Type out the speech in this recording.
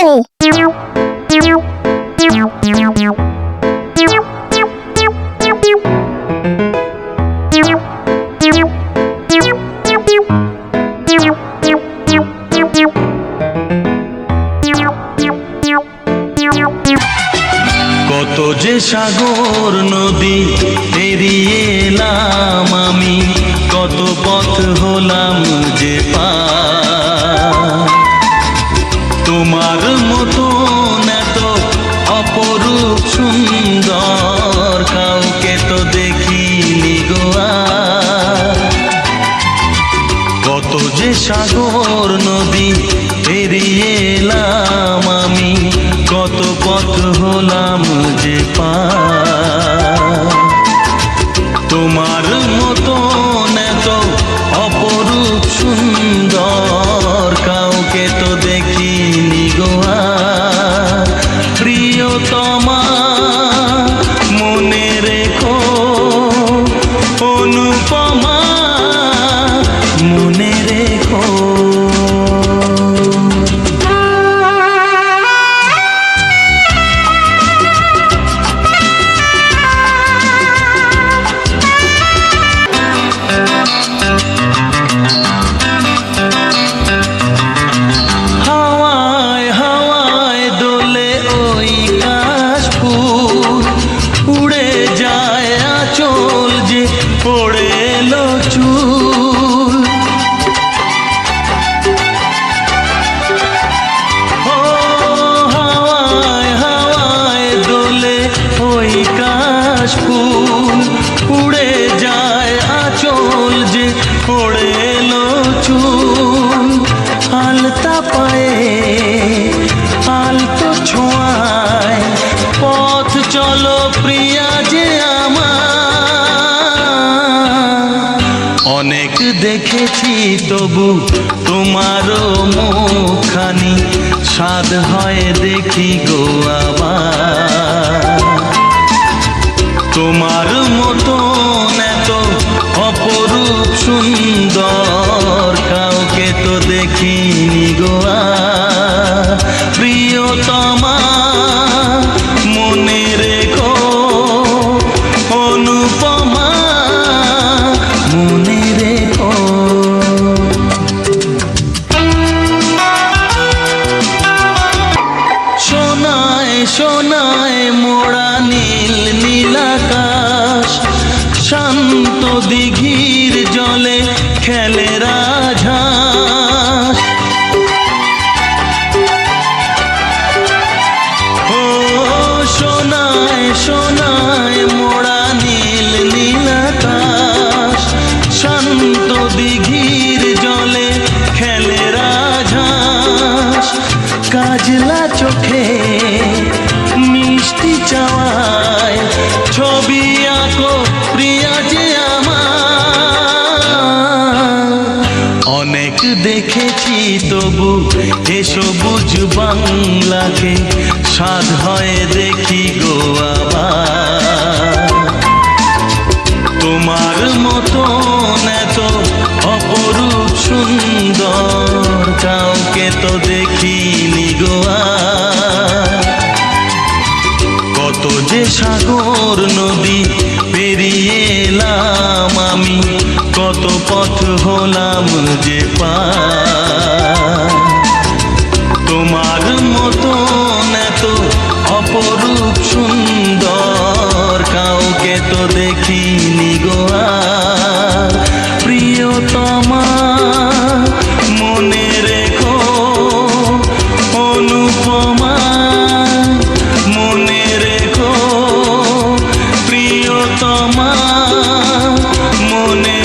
নেই। কত যে সাগর নদী পেরিয়ে এলাম আমি, কত পথ হলাম যে পার। তোমার মতন এত অপরূপ সুন্দর কাউকে তো দেখিনি গো আর। কত যে সাগর নদী পেরিয়ে এলাম আমি, কত পথ হলাম যে পার। তোমার মতন এত অপরূপ সুন্দর কাউকে তো দেখিনি গো আর। প্রিয়তমা মনে রেখো, অনুপমা মনে রেখো। হাওয়ায় হাওয়ায় দোলে ওই কাশফুল, উড়ে যায় আঁচল যে পড়ে এলো চুল। ও হাওয়ায় হাওয়ায় দোলে ওই কাশফুল, উড়ে যায় আঁচল যে পড়ে এলো চুল। আলতা পায়ে আলতো ছোঁয়ায় পথ চলো প্রিয়া যে আমার। অনেক দেখেছি তবু তোমারও মুখখানি, স্বাদ হয় দেখি গো আবার। তোমার মতন এত অপরূপ সুন্দর কাউকে তো দেখিনি গো আর। প্রিয়তমা মনে রেখো, অনুপমা মনে রেখো। সোনায় সোনায় মোড়া নীল নীলাকাশ, শান্ত দিঘির জলে খেলে রাজহাঁস। ও সোনায় সোনায় মোড়া নীল নীলাকাশ, শান্ত দিঘির জলে খেলে রাজহাঁস। কাজলা চোখে মিষ্টি চাওয়ায় ছবি আঁকো প্রিয়া যে আমার। অনেক দেখেছি তবু এ সবুজ বাংলাকে, স্বাদ হয় দেখি গো আবার। তোমার মতন এত অপরূপ সুন্দর কাউকে তো দেখিনি গো আর। কত যে সাগর নদী পেরিয়ে এলাম আমি, কত পথ হলাম যে পার। তোমার মতন এত অপরূপ সুন্দর কাউকে তো দেখিনি গো আর। প্রিয়তমা মনে রেখো, অনুপমা মনে রেখো। প্রিয়তমা মনে